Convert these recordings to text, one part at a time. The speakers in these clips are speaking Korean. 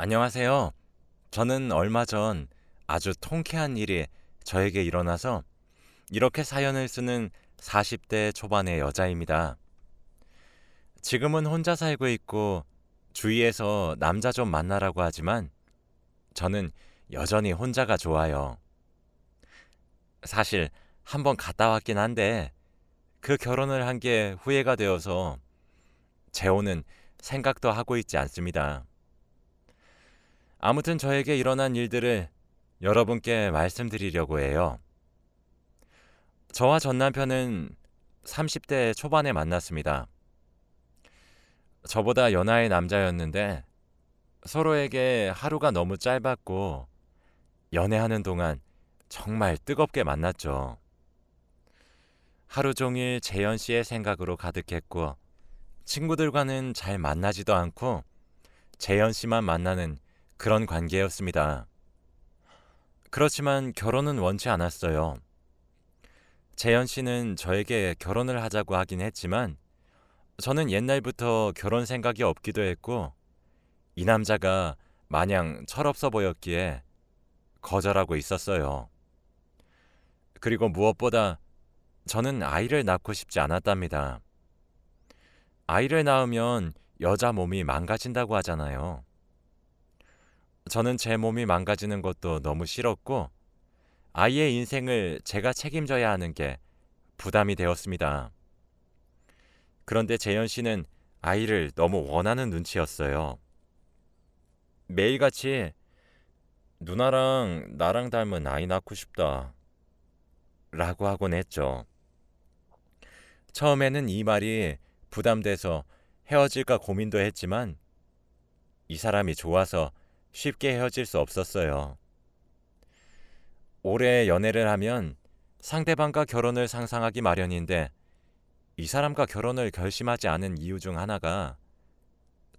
안녕하세요. 저는 얼마 전 아주 통쾌한 일이 저에게 일어나서 이렇게 사연을 쓰는 40대 초반의 여자입니다. 지금은 혼자 살고 있고 주위에서 남자 좀 만나라고 하지만 저는 여전히 혼자가 좋아요. 사실 한번 갔다 왔긴 한데 그 결혼을 한 게 후회가 되어서 재혼은 생각도 하고 있지 않습니다. 아무튼 저에게 일어난 일들을 여러분께 말씀드리려고 해요. 저와 전 남편은 30대 초반에 만났습니다. 저보다 연하의 남자였는데 서로에게 하루가 너무 짧았고 연애하는 동안 정말 뜨겁게 만났죠. 하루 종일 재현 씨의 생각으로 가득했고 친구들과는 잘 만나지도 않고 재현 씨만 만나는 그런 관계였습니다. 그렇지만 결혼은 원치 않았어요. 재현 씨는 저에게 결혼을 하자고 하긴 했지만 저는 옛날부터 결혼 생각이 없기도 했고 이 남자가 마냥 철없어 보였기에 거절하고 있었어요. 그리고 무엇보다 저는 아이를 낳고 싶지 않았답니다. 아이를 낳으면 여자 몸이 망가진다고 하잖아요. 저는 제 몸이 망가지는 것도 너무 싫었고 아이의 인생을 제가 책임져야 하는 게 부담이 되었습니다. 그런데 재현 씨는 아이를 너무 원하는 눈치였어요. 매일같이 누나랑 나랑 닮은 아이 낳고 싶다 라고 하곤 했죠. 처음에는 이 말이 부담돼서 헤어질까 고민도 했지만 이 사람이 좋아서 쉽게 헤어질 수 없었어요. 오래 연애를 하면 상대방과 결혼을 상상하기 마련인데 이 사람과 결혼을 결심하지 않은 이유 중 하나가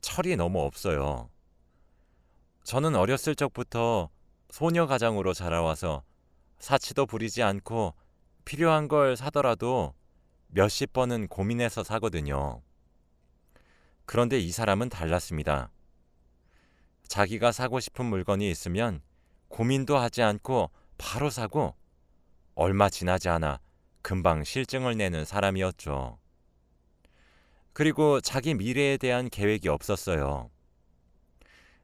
철이 너무 없어요. 저는 어렸을 적부터 소녀 가장으로 자라와서 사치도 부리지 않고 필요한 걸 사더라도 몇십 번은 고민해서 사거든요. 그런데 이 사람은 달랐습니다. 자기가 사고 싶은 물건이 있으면 고민도 하지 않고 바로 사고 얼마 지나지 않아 금방 실증을 내는 사람이었죠. 그리고 자기 미래에 대한 계획이 없었어요.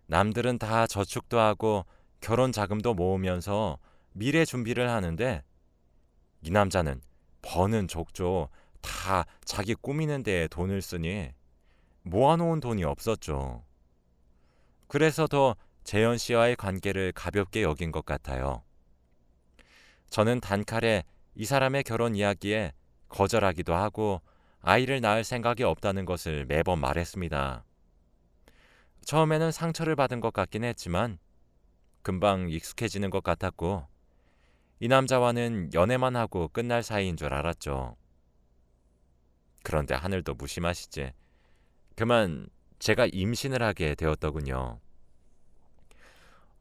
남들은 다 저축도 하고 결혼 자금도 모으면서 미래 준비를 하는데 이 남자는 버는 족족 다 자기 꾸미는 데에 돈을 쓰니 모아놓은 돈이 없었죠. 그래서 더 재현 씨와의 관계를 가볍게 여긴 것 같아요. 저는 단칼에 이 사람의 결혼 이야기에 거절하기도 하고 아이를 낳을 생각이 없다는 것을 매번 말했습니다. 처음에는 상처를 받은 것 같긴 했지만 금방 익숙해지는 것 같았고 이 남자와는 연애만 하고 끝날 사이인 줄 알았죠. 그런데 하늘도 무심하시지. 그만 제가 임신을 하게 되었더군요.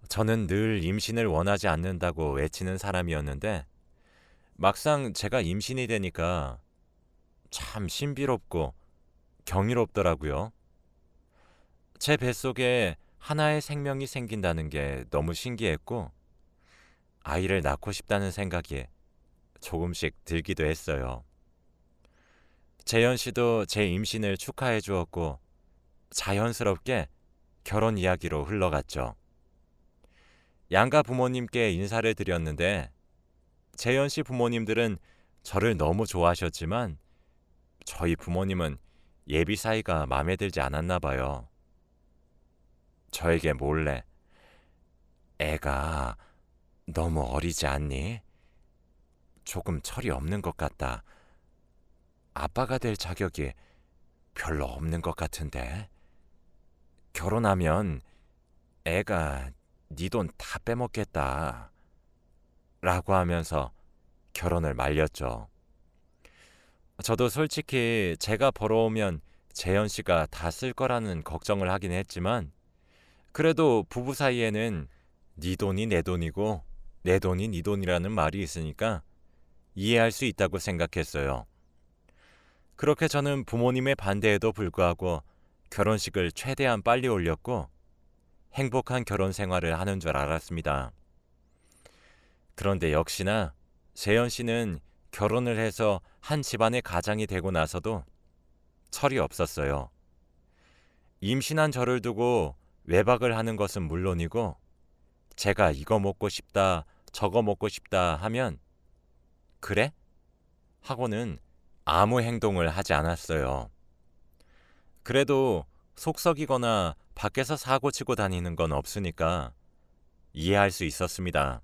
저는 늘 임신을 원하지 않는다고 외치는 사람이었는데 막상 제가 임신이 되니까 참 신비롭고 경이롭더라고요. 제 뱃속에 하나의 생명이 생긴다는 게 너무 신기했고 아이를 낳고 싶다는 생각이 조금씩 들기도 했어요. 재현 씨도 제 임신을 축하해 주었고 자연스럽게 결혼 이야기로 흘러갔죠. 양가 부모님께 인사를 드렸는데 재현 씨 부모님들은 저를 너무 좋아하셨지만 저희 부모님은 예비 사이가 마음에 들지 않았나 봐요. 저에게 몰래 애가 너무 어리지 않니? 조금 철이 없는 것 같다. 아빠가 될 자격이 별로 없는 것 같은데. 결혼하면 애가 네 돈 다 빼먹겠다. 라고 하면서 결혼을 말렸죠. 저도 솔직히 제가 벌어오면 재현 씨가 다 쓸 거라는 걱정을 하긴 했지만 그래도 부부 사이에는 네 돈이 내 돈이고 내 돈이 네 돈이라는 말이 있으니까 이해할 수 있다고 생각했어요. 그렇게 저는 부모님의 반대에도 불구하고 결혼식을 최대한 빨리 올렸고 행복한 결혼 생활을 하는 줄 알았습니다. 그런데 역시나 재현 씨는 결혼을 해서 한 집안의 가장이 되고 나서도 철이 없었어요. 임신한 저를 두고 외박을 하는 것은 물론이고 제가 이거 먹고 싶다, 저거 먹고 싶다 하면 그래? 하고는 아무 행동을 하지 않았어요. 그래도 속썩이거나 밖에서 사고치고 다니는 건 없으니까 이해할 수 있었습니다.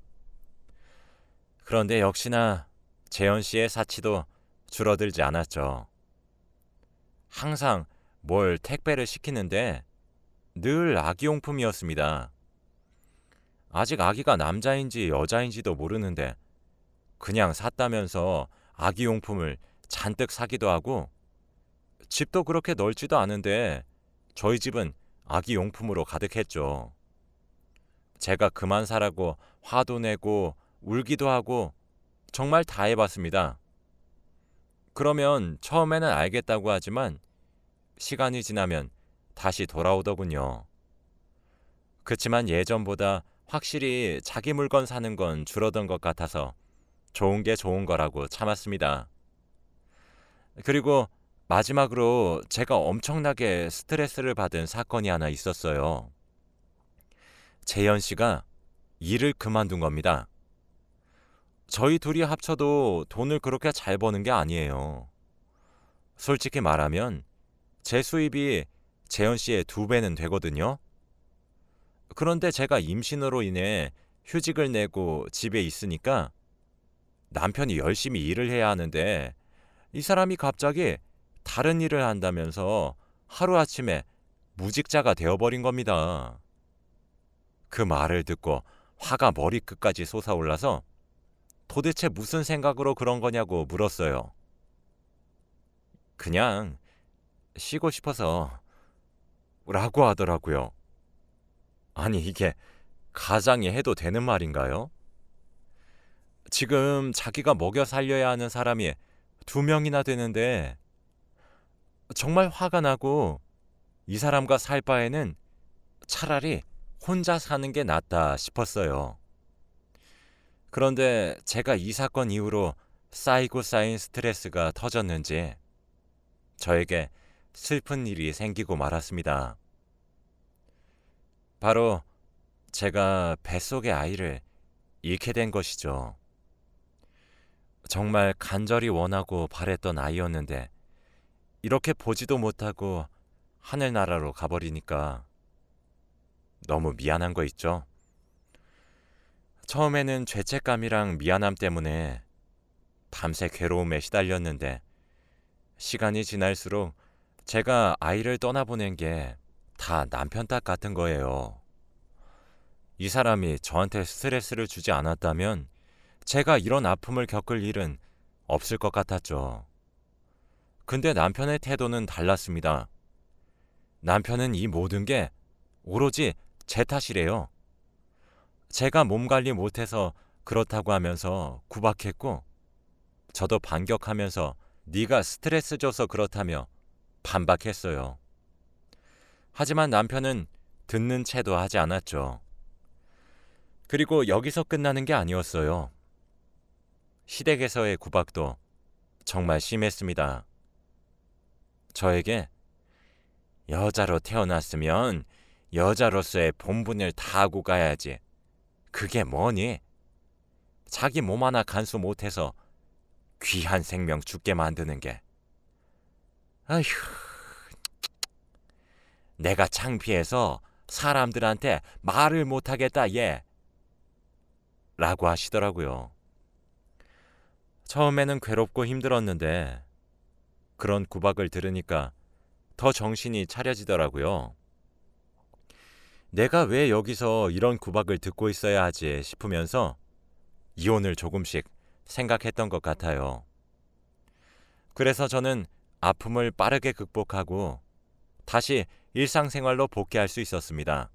그런데 역시나 재현 씨의 사치도 줄어들지 않았죠. 항상 뭘 택배를 시키는데 늘 아기용품이었습니다. 아직 아기가 남자인지 여자인지도 모르는데 그냥 샀다면서 아기용품을 잔뜩 사기도 하고 집도 그렇게 넓지도 않은데 저희 집은 아기용품으로 가득했죠. 제가 그만 사라고 화도 내고 울기도 하고 정말 다 해봤습니다. 그러면 처음에는 알겠다고 하지만 시간이 지나면 다시 돌아오더군요. 그치만 예전보다 확실히 자기 물건 사는 건 줄어든 것 같아서 좋은 게 좋은 거라고 참았습니다. 그리고 마지막으로 제가 엄청나게 스트레스를 받은 사건이 하나 있었어요. 재현 씨가 일을 그만둔 겁니다. 저희 둘이 합쳐도 돈을 그렇게 잘 버는 게 아니에요. 솔직히 말하면 제 수입이 재현 씨의 2배는 되거든요. 그런데 제가 임신으로 인해 휴직을 내고 집에 있으니까 남편이 열심히 일을 해야 하는데 이 사람이 갑자기 다른 일을 한다면서 하루아침에 무직자가 되어버린 겁니다. 그 말을 듣고 화가 머리끝까지 솟아올라서 도대체 무슨 생각으로 그런 거냐고 물었어요. 그냥 쉬고 싶어서 라고 하더라고요. 아니 이게 가장이 해도 되는 말인가요? 지금 자기가 먹여 살려야 하는 사람이 2명이나 되는데 정말 화가 나고 이 사람과 살 바에는 차라리 혼자 사는 게 낫다 싶었어요. 그런데 제가 이 사건 이후로 쌓이고 쌓인 스트레스가 터졌는지 저에게 슬픈 일이 생기고 말았습니다. 바로 제가 뱃속의 아이를 잃게 된 것이죠. 정말 간절히 원하고 바랬던 아이였는데 이렇게 보지도 못하고 하늘나라로 가버리니까 너무 미안한 거 있죠. 처음에는 죄책감이랑 미안함 때문에 밤새 괴로움에 시달렸는데 시간이 지날수록 제가 아이를 떠나보낸 게 다 남편 탓 같은 거예요. 이 사람이 저한테 스트레스를 주지 않았다면 제가 이런 아픔을 겪을 일은 없을 것 같았죠. 근데 남편의 태도는 달랐습니다. 남편은 이 모든 게 오로지 제 탓이래요. 제가 몸 관리 못해서 그렇다고 하면서 구박했고 저도 반격하면서 네가 스트레스 줘서 그렇다며 반박했어요. 하지만 남편은 듣는 채도 하지 않았죠. 그리고 여기서 끝나는 게 아니었어요. 시댁에서의 구박도 정말 심했습니다. 저에게 여자로 태어났으면 여자로서의 본분을 다하고 가야지. 그게 뭐니? 자기 몸 하나 간수 못해서 귀한 생명 죽게 만드는 게. 아휴, 내가 창피해서 사람들한테 말을 못하겠다 얘. 라고 하시더라고요. 처음에는 괴롭고 힘들었는데 그런 구박을 들으니까 더 정신이 차려지더라고요. 내가 왜 여기서 이런 구박을 듣고 있어야 하지 싶으면서 이혼을 조금씩 생각했던 것 같아요. 그래서 저는 아픔을 빠르게 극복하고 다시 일상생활로 복귀할 수 있었습니다.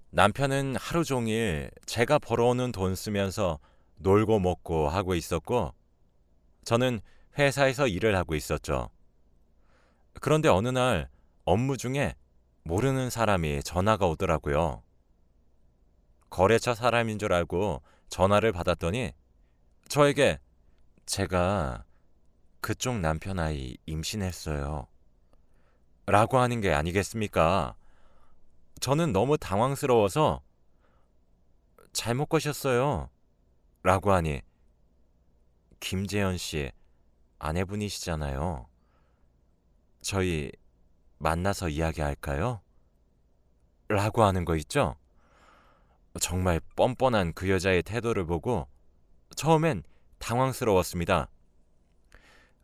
남편은 하루 종일 제가 벌어오는 돈 쓰면서 놀고 먹고 하고 있었고 저는 회사에서 일을 하고 있었죠. 그런데 어느 날 업무 중에 모르는 사람이 전화가 오더라고요. 거래처 사람인 줄 알고 전화를 받았더니 저에게 제가 그쪽 남편 아이 임신했어요. 라고 하는 게 아니겠습니까? 저는 너무 당황스러워서 잘못 거셨어요. 라고 하니 김재현 씨 아내분이시잖아요. 저희 만나서 이야기할까요? 라고 하는 거 있죠? 정말 뻔뻔한 그 여자의 태도를 보고 처음엔 당황스러웠습니다.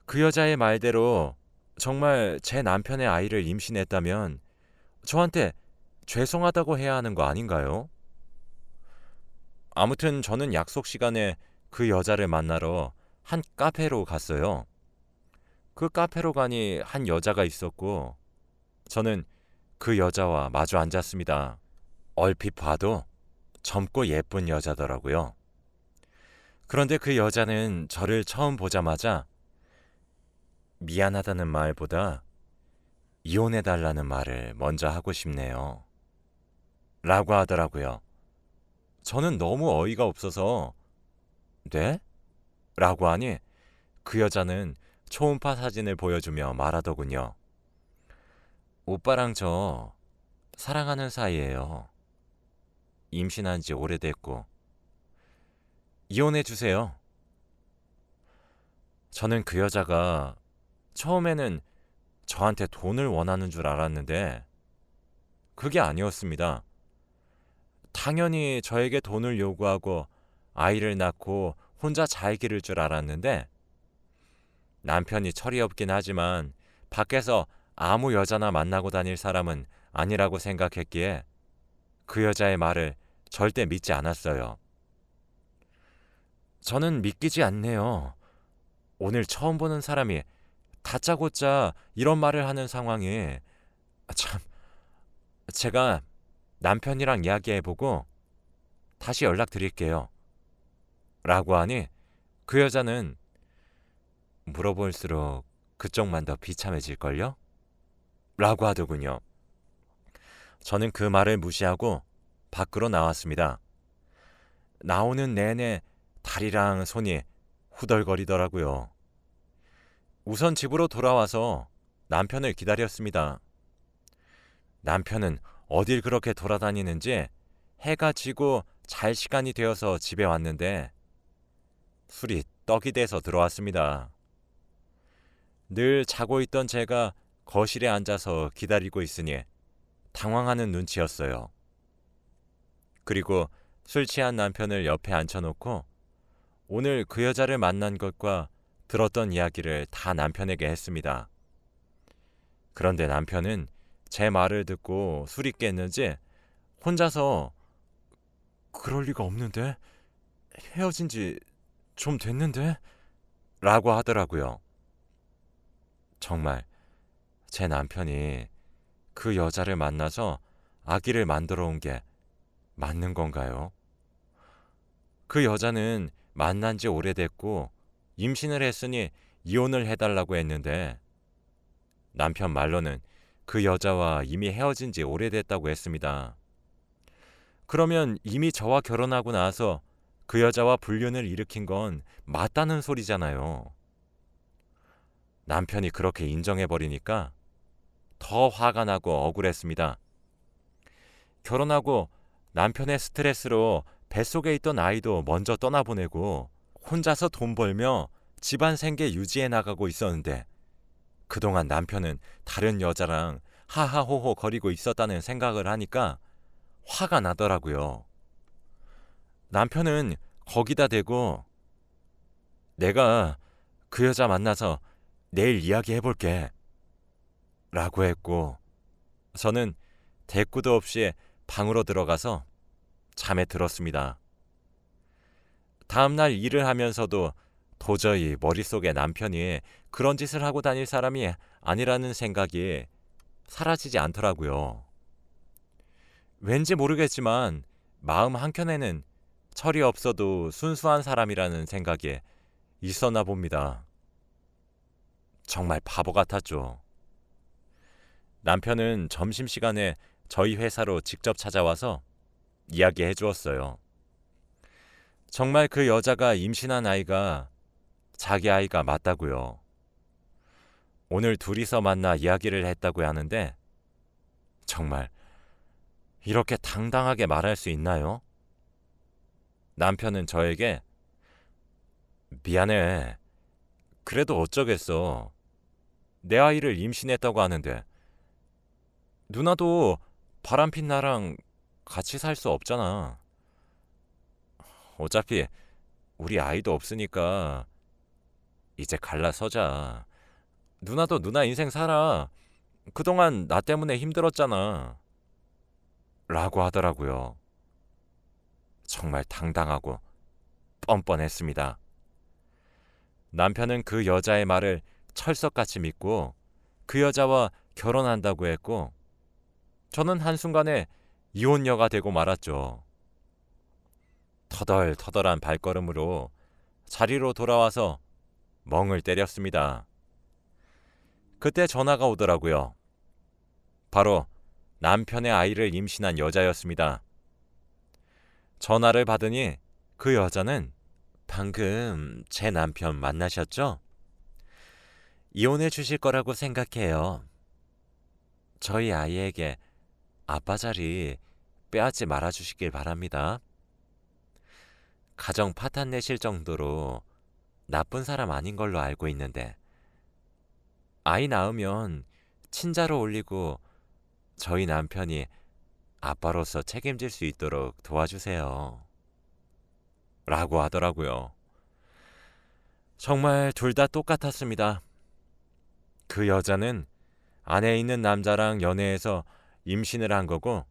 그 여자의 말대로 정말 제 남편의 아이를 임신했다면 저한테 죄송하다고 해야 하는 거 아닌가요? 아무튼 저는 약속 시간에 그 여자를 만나러 한 카페로 갔어요. 그 카페로 가니 한 여자가 있었고 저는 그 여자와 마주 앉았습니다. 얼핏 봐도 젊고 예쁜 여자더라고요. 그런데 그 여자는 저를 처음 보자마자 미안하다는 말보다 이혼해달라는 말을 먼저 하고 싶네요. 라고 하더라고요. 저는 너무 어이가 없어서 네? 라고 하니 그 여자는 초음파 사진을 보여주며 말하더군요. 오빠랑 저 사랑하는 사이예요. 임신한 지 오래됐고 이혼해 주세요. 저는 그 여자가 처음에는 저한테 돈을 원하는 줄 알았는데 그게 아니었습니다. 당연히 저에게 돈을 요구하고 아이를 낳고 혼자 잘 기를 줄 알았는데 남편이 철이 없긴 하지만 밖에서 아무 여자나 만나고 다닐 사람은 아니라고 생각했기에 그 여자의 말을 절대 믿지 않았어요. 저는 믿기지 않네요. 오늘 처음 보는 사람이 다짜고짜 이런 말을 하는 상황이 참 제가 남편이랑 이야기해보고 다시 연락드릴게요. 라고 하니 그 여자는 물어볼수록 그쪽만 더 비참해질걸요? 라고 하더군요. 저는 그 말을 무시하고 밖으로 나왔습니다. 나오는 내내 다리랑 손이 후덜거리더라고요. 우선 집으로 돌아와서 남편을 기다렸습니다. 남편은 어딜 그렇게 돌아다니는지 해가 지고 잘 시간이 되어서 집에 왔는데 술이 떡이 돼서 들어왔습니다. 늘 자고 있던 제가 거실에 앉아서 기다리고 있으니 당황하는 눈치였어요. 그리고 술 취한 남편을 옆에 앉혀놓고 오늘 그 여자를 만난 것과 들었던 이야기를 다 남편에게 했습니다. 그런데 남편은 제 말을 듣고 술이 깼는지 혼자서 그럴 리가 없는데 헤어진 지 좀 됐는데 라고 하더라고요. 정말 제 남편이 그 여자를 만나서 아기를 만들어 온 게 맞는 건가요? 그 여자는 만난 지 오래됐고 임신을 했으니 이혼을 해달라고 했는데 남편 말로는 그 여자와 이미 헤어진 지 오래됐다고 했습니다. 그러면 이미 저와 결혼하고 나서 그 여자와 불륜을 일으킨 건 맞다는 소리잖아요. 남편이 그렇게 인정해버리니까 더 화가 나고 억울했습니다. 결혼하고 남편의 스트레스로 뱃속에 있던 아이도 먼저 떠나보내고 혼자서 돈 벌며 집안 생계 유지해 나가고 있었는데 그동안 남편은 다른 여자랑 하하호호 거리고 있었다는 생각을 하니까 화가 나더라고요. 남편은 거기다 대고 내가 그 여자 만나서 내일 이야기해볼게 라고 했고 저는 대꾸도 없이 방으로 들어가서 잠에 들었습니다. 다음날 일을 하면서도 도저히 머릿속에 남편이 그런 짓을 하고 다닐 사람이 아니라는 생각이 사라지지 않더라고요. 왠지 모르겠지만 마음 한켠에는 철이 없어도 순수한 사람이라는 생각이 있었나 봅니다. 정말 바보 같았죠. 남편은 점심시간에 저희 회사로 직접 찾아와서 이야기해 주었어요. 정말 그 여자가 임신한 아이가 자기 아이가 맞다고요. 오늘 둘이서 만나 이야기를 했다고 하는데 정말 이렇게 당당하게 말할 수 있나요? 남편은 저에게 미안해. 그래도 어쩌겠어. 내 아이를 임신했다고 하는데 누나도 바람핀 나랑 같이 살 수 없잖아. 어차피 우리 아이도 없으니까 이제 갈라서자. 누나도 누나 인생 살아. 그동안 나 때문에 힘들었잖아. 라고 하더라고요. 정말 당당하고 뻔뻔했습니다. 남편은 그 여자의 말을 철석같이 믿고 그 여자와 결혼한다고 했고 저는 한순간에 이혼녀가 되고 말았죠. 터덜터덜한 발걸음으로 자리로 돌아와서 멍을 때렸습니다. 그때 전화가 오더라고요. 바로 남편의 아이를 임신한 여자였습니다. 전화를 받으니 그 여자는 방금 제 남편 만나셨죠? 이혼해 주실 거라고 생각해요. 저희 아이에게 아빠 자리 빼앗지 말아 주시길 바랍니다. 가정 파탄 내실 정도로 나쁜 사람 아닌 걸로 알고 있는데 아이 낳으면 친자로 올리고 저희 남편이 아빠로서 책임질 수 있도록 도와주세요. 라고 하더라고요. 정말 둘 다 똑같았습니다. 그 여자는 안에 있는 남자랑 연애해서 임신을 한 거고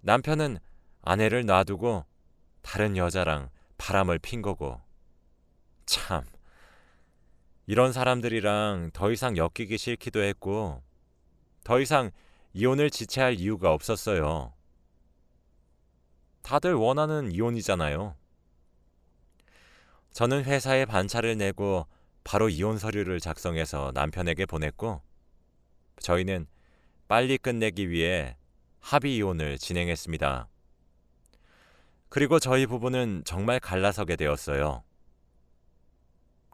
남편은 아내를 놔두고 다른 여자랑 바람을 핀 거고 참 이런 사람들이랑 더 이상 엮이기 싫기도 했고 더 이상 이혼을 지체할 이유가 없었어요. 다들 원하는 이혼이잖아요. 저는 회사에 반차를 내고 바로 이혼 서류를 작성해서 남편에게 보냈고 저희는 빨리 끝내기 위해 합의 이혼을 진행했습니다. 그리고 저희 부부는 정말 갈라서게 되었어요.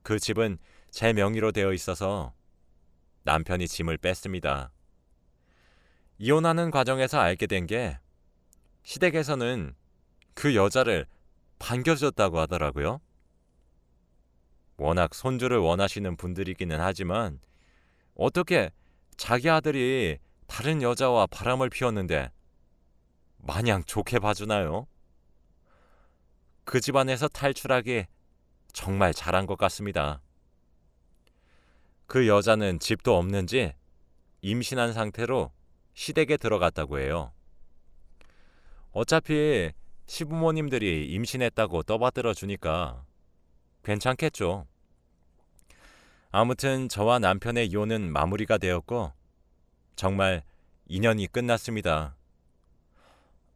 그 집은 제 명의로 되어 있어서 남편이 짐을 뺐습니다. 이혼하는 과정에서 알게 된 게 시댁에서는 그 여자를 반겨줬다고 하더라고요. 워낙 손주를 원하시는 분들이기는 하지만 어떻게 자기 아들이 다른 여자와 바람을 피웠는데 마냥 좋게 봐주나요? 그 집안에서 탈출하기 정말 잘한 것 같습니다. 그 여자는 집도 없는지 임신한 상태로 시댁에 들어갔다고 해요. 어차피 시부모님들이 임신했다고 떠받들어 주니까 괜찮겠죠. 아무튼 저와 남편의 이혼은 마무리가 되었고 정말 인연이 끝났습니다.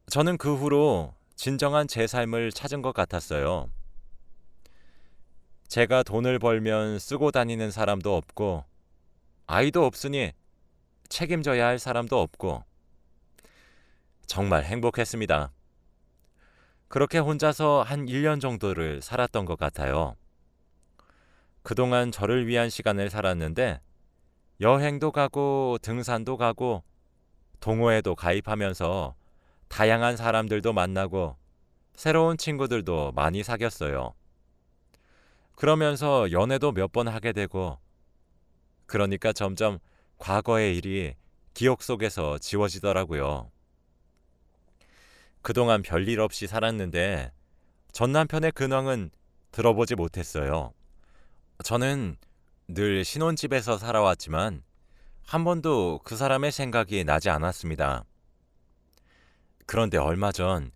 저는 그 후로 진정한 제 삶을 찾은 것 같았어요. 제가 돈을 벌면 쓰고 다니는 사람도 없고 아이도 없으니 책임져야 할 사람도 없고 정말 행복했습니다. 그렇게 혼자서 한 1년 정도를 살았던 것 같아요. 그동안 저를 위한 시간을 살았는데 여행도 가고 등산도 가고 동호회도 가입하면서 다양한 사람들도 만나고 새로운 친구들도 많이 사귀었어요. 그러면서 연애도 몇 번 하게 되고 그러니까 점점 과거의 일이 기억 속에서 지워지더라고요. 그동안 별일 없이 살았는데 전 남편의 근황은 들어보지 못했어요. 저는 늘 신혼집에서 살아왔지만 한 번도 그 사람의 생각이 나지 않았습니다. 그런데 얼마 전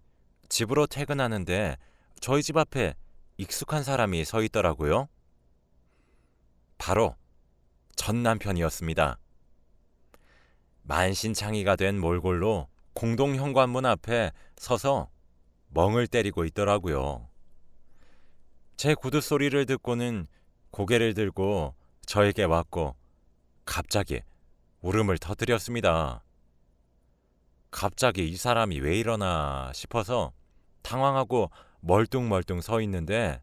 집으로 퇴근하는데 저희 집 앞에 익숙한 사람이 서 있더라고요. 바로 전 남편이었습니다. 만신창이가 된 몰골로 공동 현관문 앞에 서서 멍을 때리고 있더라고요. 제 구두 소리를 듣고는 고개를 들고 저에게 왔고 갑자기 울음을 터뜨렸습니다. 갑자기 이 사람이 왜 이러나 싶어서 당황하고 멀뚱멀뚱 서 있는데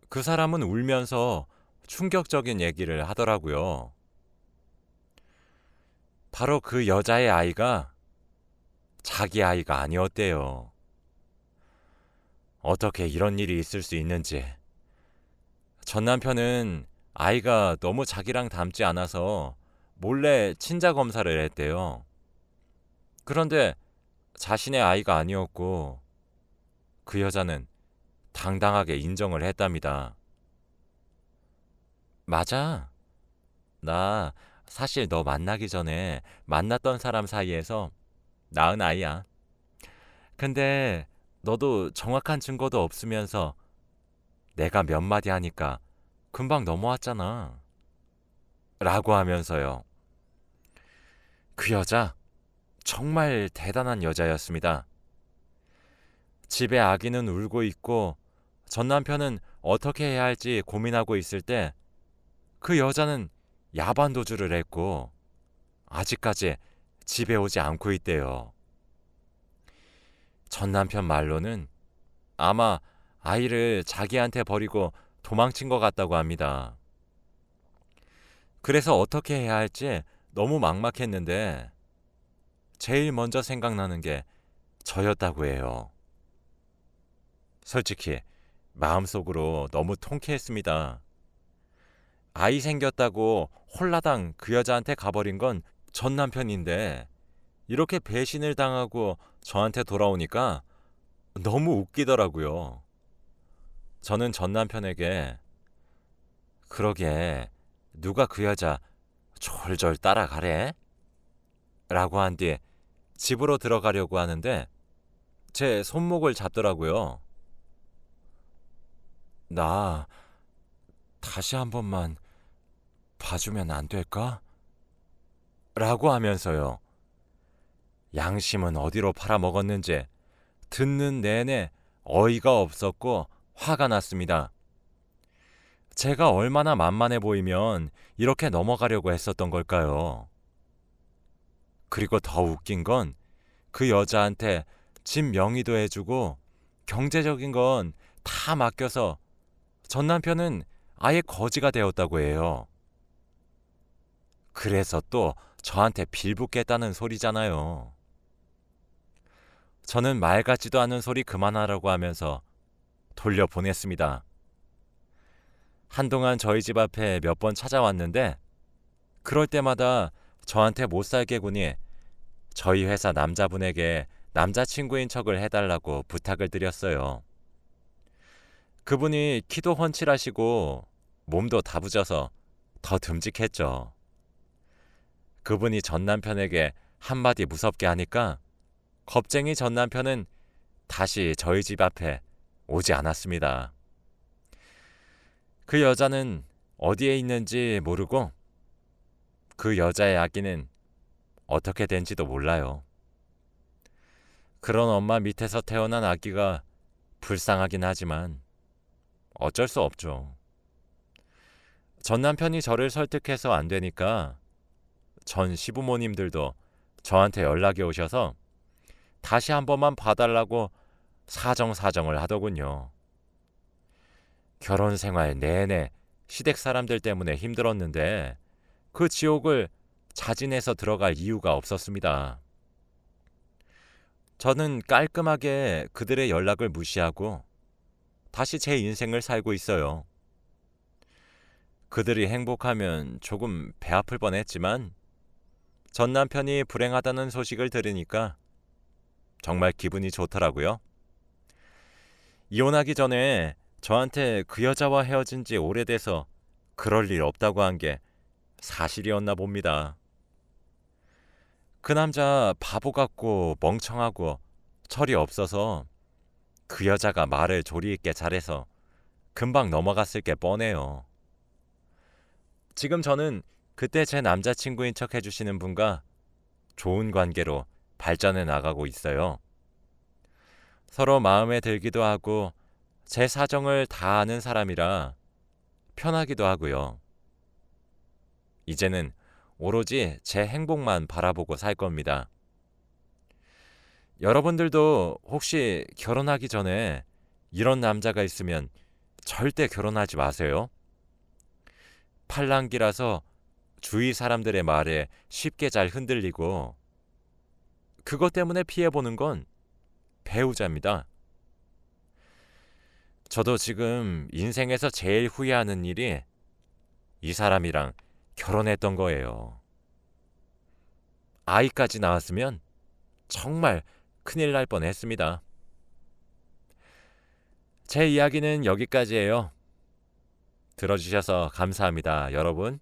그 사람은 울면서 충격적인 얘기를 하더라고요. 바로 그 여자의 아이가 자기 아이가 아니었대요. 어떻게 이런 일이 있을 수 있는지. 전 남편은 아이가 너무 자기랑 닮지 않아서 몰래 친자 검사를 했대요. 그런데 자신의 아이가 아니었고 그 여자는 당당하게 인정을 했답니다. 맞아. 나 사실 너 만나기 전에 만났던 사람 사이에서 낳은 아이야. 근데 너도 정확한 증거도 없으면서 내가 몇 마디 하니까 금방 넘어왔잖아. 라고 하면서요. 그 여자 정말 대단한 여자였습니다. 집에 아기는 울고 있고 전 남편은 어떻게 해야 할지 고민하고 있을 때 그 여자는 야반 도주를 했고 아직까지 집에 오지 않고 있대요. 전 남편 말로는 아마 아이를 자기한테 버리고 도망친 것 같다고 합니다. 그래서 어떻게 해야 할지 너무 막막했는데 제일 먼저 생각나는 게 저였다고 해요. 솔직히 마음속으로 너무 통쾌했습니다. 아이 생겼다고 홀라당 그 여자한테 가버린 건 전 남편인데 이렇게 배신을 당하고 저한테 돌아오니까 너무 웃기더라고요. 저는 전 남편에게 그러게 누가 그 여자 졸졸 따라가래? 라고 한 뒤 집으로 들어가려고 하는데 제 손목을 잡더라고요. 나 다시 한 번만 봐주면 안 될까? 라고 하면서요. 양심은 어디로 팔아먹었는지 듣는 내내 어이가 없었고 화가 났습니다. 제가 얼마나 만만해 보이면 이렇게 넘어가려고 했었던 걸까요? 그리고 더 웃긴 건 그 여자한테 집 명의도 해주고 경제적인 건 다 맡겨서 전 남편은 아예 거지가 되었다고 해요. 그래서 또 저한테 빌붙겠다는 소리잖아요. 저는 말 같지도 않은 소리 그만하라고 하면서 돌려보냈습니다. 한동안 저희 집 앞에 몇 번 찾아왔는데 그럴 때마다 저한테 못 살게 군이 저희 회사 남자분에게 남자친구인 척을 해달라고 부탁을 드렸어요. 그분이 키도 훤칠하시고 몸도 다부져서 더 듬직했죠. 그분이 전 남편에게 한마디 무섭게 하니까 겁쟁이 전 남편은 다시 저희 집 앞에 오지 않았습니다. 그 여자는 어디에 있는지 모르고 그 여자의 아기는 어떻게 된지도 몰라요. 그런 엄마 밑에서 태어난 아기가 불쌍하긴 하지만 어쩔 수 없죠. 전 남편이 저를 설득해서 안 되니까 전 시부모님들도 저한테 연락이 오셔서 다시 한 번만 봐달라고 사정사정을 하더군요. 결혼 생활 내내 시댁 사람들 때문에 힘들었는데 그 지옥을 자진해서 들어갈 이유가 없었습니다. 저는 깔끔하게 그들의 연락을 무시하고 다시 제 인생을 살고 있어요. 그들이 행복하면 조금 배 아플 뻔했지만 전 남편이 불행하다는 소식을 들으니까 정말 기분이 좋더라고요. 이혼하기 전에 저한테 그 여자와 헤어진 지 오래돼서 그럴 일 없다고 한 게 사실이었나 봅니다. 그 남자 바보 같고 멍청하고 철이 없어서 그 여자가 말을 조리 있게 잘해서 금방 넘어갔을 게 뻔해요. 지금 저는 그때 제 남자친구인 척 해주시는 분과 좋은 관계로 발전해 나가고 있어요. 서로 마음에 들기도 하고 제 사정을 다 아는 사람이라 편하기도 하고요. 이제는 오로지 제 행복만 바라보고 살 겁니다. 여러분들도 혹시 결혼하기 전에 이런 남자가 있으면 절대 결혼하지 마세요. 팔랑귀라서 주위 사람들의 말에 쉽게 잘 흔들리고 그것 때문에 피해보는 건 배우자입니다. 저도 지금 인생에서 제일 후회하는 일이 이 사람이랑 결혼했던 거예요. 아이까지 낳았으면 정말 큰일 날 뻔했습니다. 제 이야기는 여기까지예요. 들어주셔서 감사합니다, 여러분.